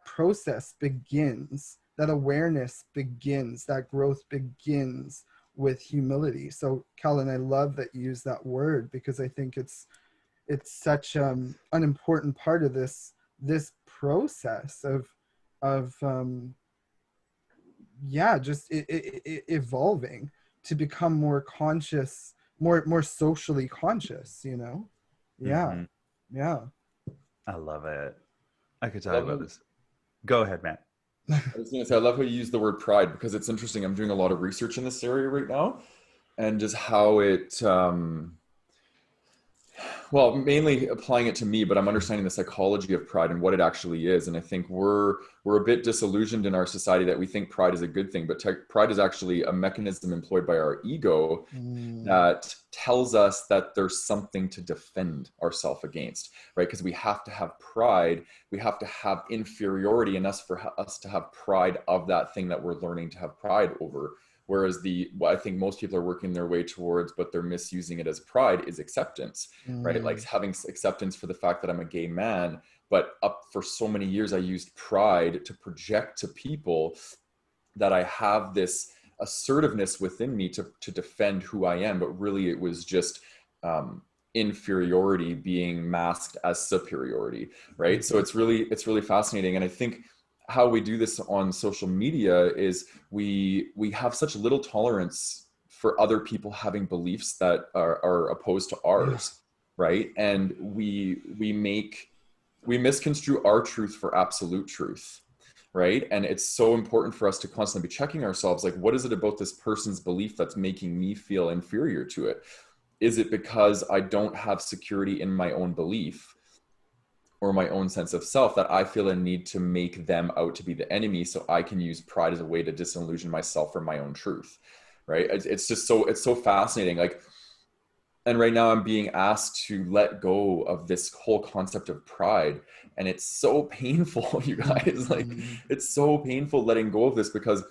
process begins that awareness begins, that growth begins with humility. So Kellen, I love that you use that word, because I think it's such an important part of this process of yeah, just evolving to become more conscious, more socially conscious, you know. Yeah. Mm-hmm. Yeah. I love it. I could I talk love about how, this. Go ahead, Matt. I was going to say, I love how you use the word pride, because it's interesting. I'm doing a lot of research in this area right now, and just how it, well, mainly applying it to me, but I'm understanding the psychology of pride and what it actually is. And I think we're a bit disillusioned in our society that we think pride is a good thing, but pride is actually a mechanism employed by our ego that tells us that there's something to defend ourselves against, right? Because we have to have pride, we have to have inferiority in us for us to have pride of that thing that we're learning to have pride over. Whereas what I think most people are working their way towards, but they're misusing it as pride, is acceptance, right? Like having acceptance for the fact that I'm a gay man, but up for so many years, I used pride to project to people that I have this assertiveness within me to defend who I am, but really it was just inferiority being masked as superiority, right? So it's really fascinating, and I think how we do this on social media is we have such little tolerance for other people having beliefs that are opposed to ours, right? And we misconstrue our truth for absolute truth, right? And it's so important for us to constantly be checking ourselves, like, what is it about this person's belief that's making me feel inferior to it? Is it because I don't have security in my own belief or my own sense of self that I feel a need to make them out to be the enemy, so I can use pride as a way to disillusion myself from my own truth, right? It's just it's so fascinating. Like, and right now I'm being asked to let go of this whole concept of pride, and it's so painful, you guys. Like, it's so painful letting go of this, because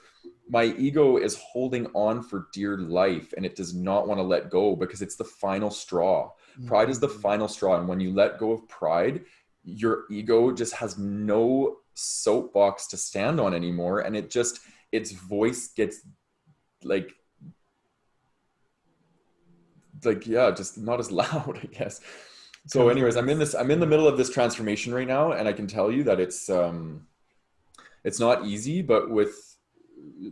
my ego is holding on for dear life, and it does not want to let go, because it's the final straw. Pride is the final straw, and when you let go of pride, your ego just has no soapbox to stand on anymore, and its voice gets like yeah, just not as loud, I guess. So anyways, I'm in the middle of this transformation right now, and I can tell you that it's not easy, but with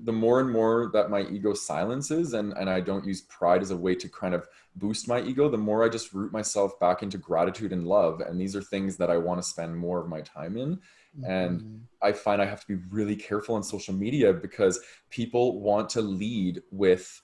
the more and more that my ego silences, and I don't use pride as a way to kind of boost my ego, the more I just root myself back into gratitude and love. And these are things that I want to spend more of my time in. And I find I have to be really careful on social media, because people want to lead with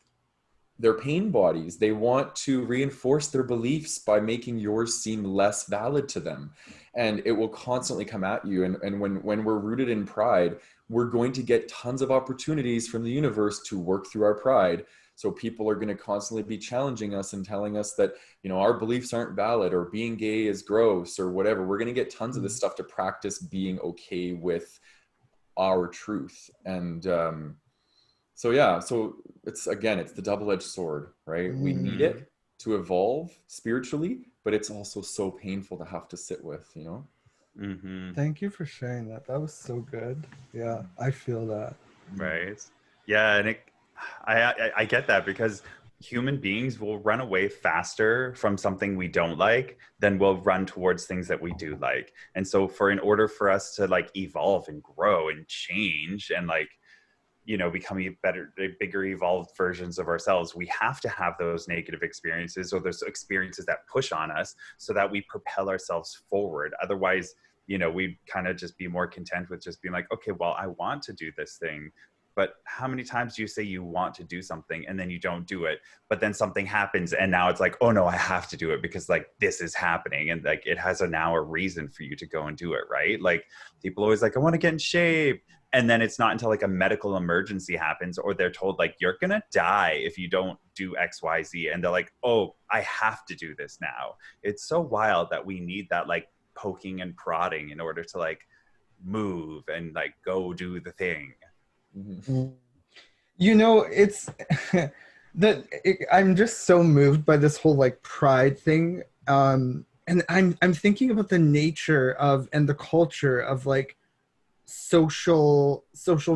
their pain bodies. They want to reinforce their beliefs by making yours seem less valid to them. And it will constantly come at you. And when we're rooted in pride, we're going to get tons of opportunities from the universe to work through our pride. So people are going to constantly be challenging us and telling us that, you know, our beliefs aren't valid, or being gay is gross, or whatever. We're going to get tons of this stuff to practice being okay with our truth. And so yeah, so it's the double-edged sword, right? We need it to evolve spiritually, but it's also so painful to have to sit with, you know? Thank you for sharing that. That was so good. Yeah, I feel that. Right. Yeah, and I get that, because human beings will run away faster from something we don't like than we'll run towards things that we do like. And so in order for us to like evolve and grow and change and like, you know, become bigger, evolved versions of ourselves, we have to have those negative experiences, or those experiences that push on us, so that we propel ourselves forward. Otherwise, you know, we kind of just be more content with just being like, okay, well, I want to do this thing, but how many times do you say you want to do something and then you don't do it, but then something happens and now it's like, oh no, I have to do it because like this is happening, and like it has now a reason for you to go and do it, right? Like people always like, I want to get in shape, and then it's not until like a medical emergency happens, or they're told like, you're gonna die if you don't do XYZ, and they're like, oh, I have to do this now. It's so wild that we need that like poking and prodding in order to like move and like go do the thing. You know, it's I'm just so moved by this whole like pride thing, and I'm thinking about the nature of and the culture of like social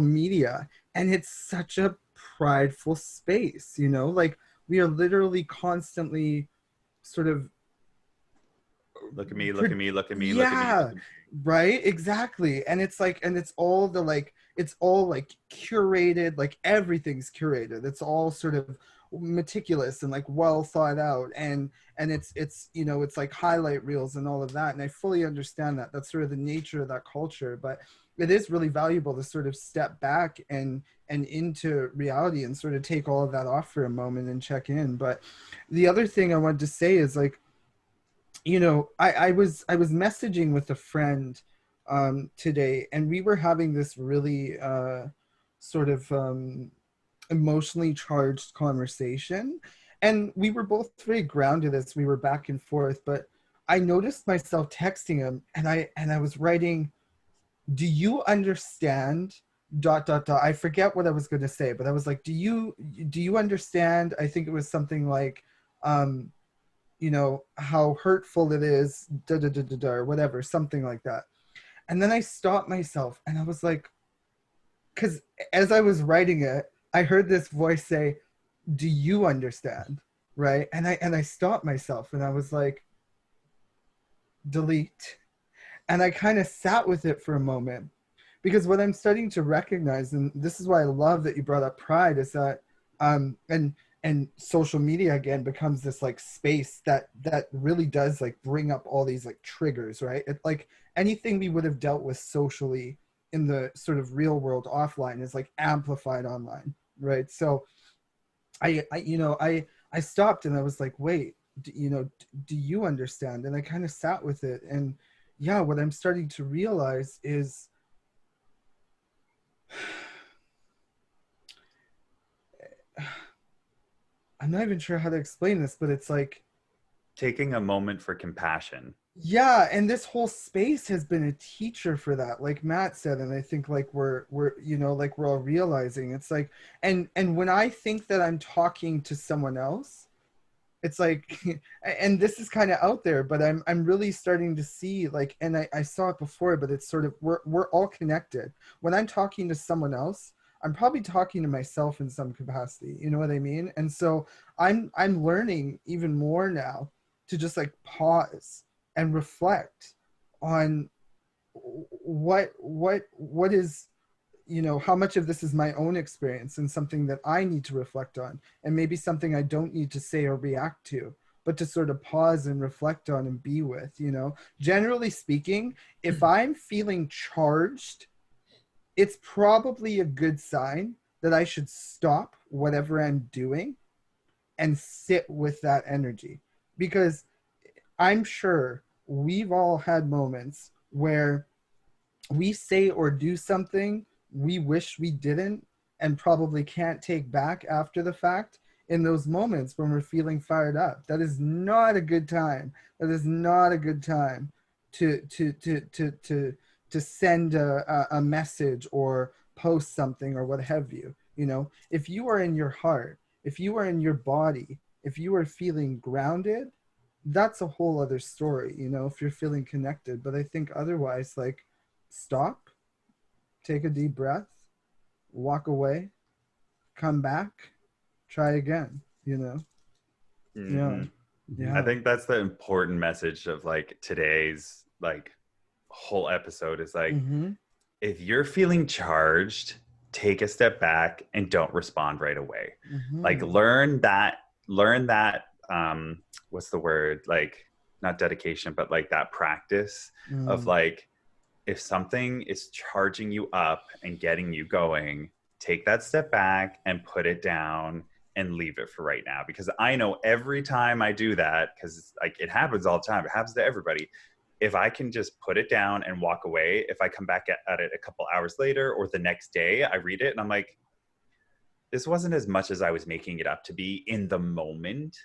media, and it's such a prideful space, you know, like we are literally constantly sort of Look at me, look pro- at me, look at me, look at me, look yeah, at me. right, exactly. And it's like, and it's all the like, it's all like curated, like everything's curated, it's all sort of meticulous and like well thought out, and it's you know, it's like highlight reels and all of that, and I fully understand that that's sort of the nature of that culture. But it is really valuable to sort of step back and into reality and sort of take all of that off for a moment and check in. But the other thing I wanted to say is like, you know, I was messaging with a friend today, and we were having this really sort of emotionally charged conversation, and we were both very grounded as we were back and forth. But I noticed myself texting him, and I was writing, "Do you understand?" Dot dot dot. I forget what I was going to say, but I was like, "Do you understand?" I think it was something like, um, you know, how hurtful it is, da da da da da, or whatever, something like that. And then I stopped myself, and I was like, because as I was writing it, I heard this voice say, "Do you understand?" Right? And I stopped myself, and I was like, delete. And I kind of sat with it for a moment, because what I'm starting to recognize, and this is why I love that you brought up pride, is that and social media again becomes this like space that really does like bring up all these like triggers, right? It, like anything we would have dealt with socially in the sort of real world offline is like amplified online, right? So I you know, I stopped and I was like, wait, you know, do you understand? And I kind of sat with it, and yeah, what I'm starting to realize is I'm not even sure how to explain this, but it's like, Taking a moment for compassion. yeah, and this whole space has been a teacher for that, like Matt said, and I think like we're you know, like we're all realizing it's like, and when I think that I'm talking to someone else, it's like and this is kind of out there, but I'm really starting to see like, and I saw it before, but it's sort of, we're all connected. When I'm talking to someone else, I'm probably talking to myself in some capacity, you know what I mean? And so I'm learning even more now to just like pause and reflect on what is, you know, how much of this is my own experience and something that I need to reflect on, and maybe something I don't need to say or react to, but to sort of pause and reflect on and be with, you know. Generally speaking, if I'm feeling charged, it's probably a good sign that I should stop whatever I'm doing and sit with that energy, because I'm sure we've all had moments where we say or do something we wish we didn't, and probably can't take back after the fact. In those moments when we're feeling fired up, that is not a good time. That is not a good time to send a message or post something or what have you. You know, if you are in your heart, if you are in your body, if you are feeling grounded, that's a whole other story, you know, if you're feeling connected. But I think otherwise, like, stop, take a deep breath, walk away, come back, try again, you know? Yeah. Hmm. I Yeah. think that's the important message of like today's like whole episode is like, Mm-hmm. if you're feeling charged, take a step back and don't respond right away. Like Mm-hmm. learn that what's the word? Like not dedication, but like that practice of Mm. like, if something is charging you up and getting you going, take that step back and put it down and leave it for right now. Because I know every time I do that, because like it happens all the time, it happens to everybody. If I can just put it down and walk away, if I come back at it a couple hours later or the next day, I read it and I'm like, this wasn't as much as I was making it up to be in the moment.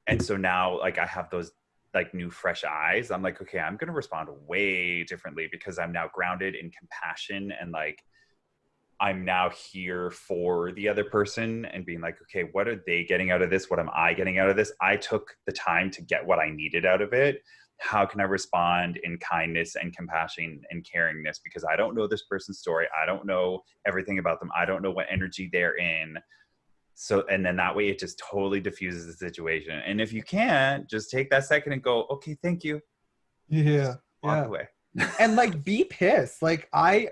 And so now like I have those like new fresh eyes. I'm like, okay, I'm going to respond way differently because I'm now grounded in compassion, and like I'm now here for the other person and being like, okay, what are they getting out of this? What am I getting out of this? I took the time to get what I needed out of it. how can I respond in kindness and compassion and caringness, because I don't know this person's story. I don't know everything about them. I don't know what energy they're in. So, and then that way it just totally diffuses the situation. And if you can't, just take that second and go, okay, thank you. Yeah. Walk away. And like be pissed. Like I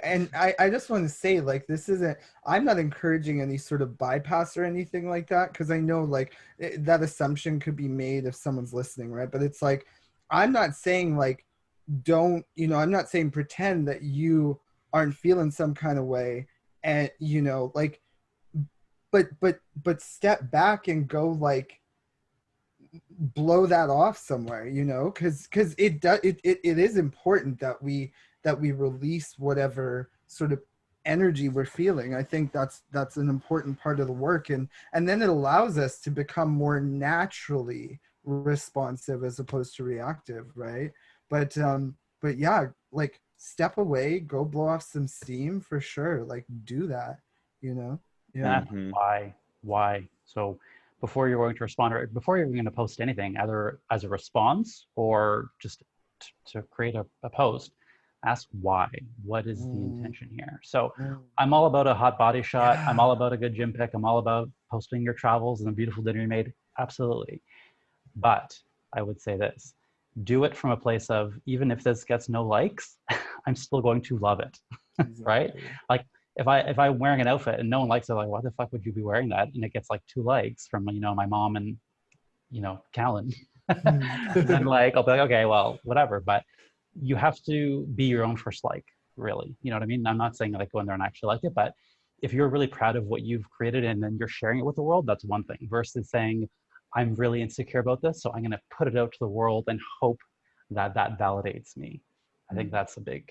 just want to say, like, this isn't, I'm not encouraging any sort of bypass or anything like that, because I know like that assumption could be made if someone's listening, right? But it's like, I'm not saying like don't, you know, I'm not saying pretend that you aren't feeling some kind of way, and you know, like, but step back and go like blow that off somewhere, you know, because it does, it is important that we release whatever sort of energy we're feeling. I think that's an important part of the work, and then it allows us to become more naturally responsive as opposed to reactive, right? But yeah, like step away, go blow off some steam for sure, like do that, you know. Yeah. And why? So before you're going to respond, or before you're going to post anything, either as a response or just to create a post, ask why. What is the intention here? So I'm all about a hot body shot. Yeah. I'm all about a good gym pic. I'm all about posting your travels and the beautiful dinner you made. Absolutely. But I would say this, do it from a place of, even if this gets no likes, I'm still going to love it. Exactly. Right? Like, if I'm wearing an outfit and no one likes it, like, why the fuck would you be wearing that? And it gets like 2 likes from, you know, my mom and, you know, Callan. Then like, I'll be like, okay, well, whatever. But you have to be your own first like, really. You know what I mean? I'm not saying like go in there and actually like it, but if you're really proud of what you've created and then you're sharing it with the world, that's one thing, versus saying, I'm really insecure about this, so I'm going to put it out to the world and hope that that validates me. I think that's a big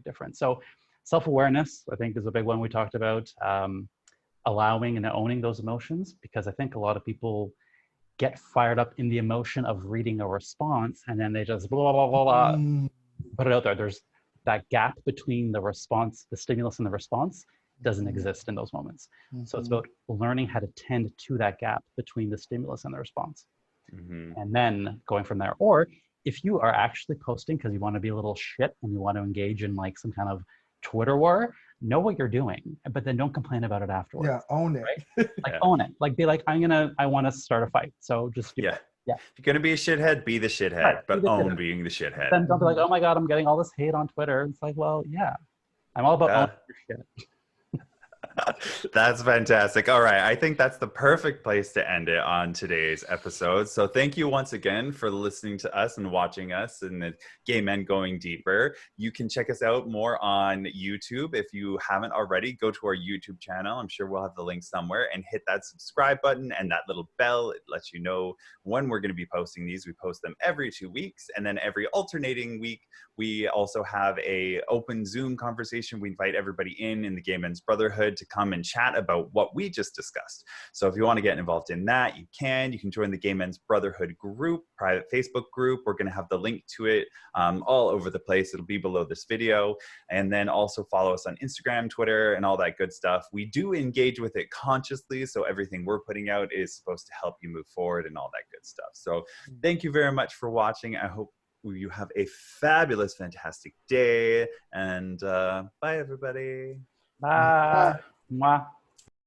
difference. So self-awareness, I think, is a big one we talked about. Allowing and owning those emotions, because I think a lot of people get fired up in the emotion of reading a response, and then they just blah, blah, blah, blah, put it out there. There's that gap between the response, the stimulus and the response doesn't exist in those moments. So it's about learning how to tend to that gap between the stimulus and the response. And then going from there. Or if you are actually posting because you want to be a little shit and you want to engage in like some kind of Twitter war, know what you're doing, but then don't complain about it afterwards. Yeah, own it. Right? Like own it. Like be like, I want to start a fight. So just do it. Yeah. If you're gonna be a shithead, be the shithead, Right, but be the own shithead. being the shithead. Then don't be like, oh my God, I'm getting all this hate on Twitter. It's like, well, yeah, I'm all about owning your shit. That's fantastic. All right. I think that's the perfect place to end it on today's episode. So thank you once again for listening to us and watching us in the Gay Men Going Deeper. You can check us out more on YouTube. If you haven't already, go to our YouTube channel. I'm sure we'll have the link somewhere, and hit that subscribe button and that little bell. It lets you know when we're going to be posting these. We post them every 2 weeks, and then every alternating week, we also have a open Zoom conversation. We invite everybody in the Gay Men's Brotherhood to come and chat about what we just discussed. So if you want to get involved in that, you can join the Gay Men's Brotherhood group, private Facebook group. We're going to have the link to it all over the place. It'll be below this video. And then also follow us on Instagram, Twitter, and all that good stuff. We do engage with it consciously, so everything we're putting out is supposed to help you move forward and all that good stuff. So thank you very much for watching. I hope you have a fabulous, fantastic day. And bye, everybody. Bye. Mwah.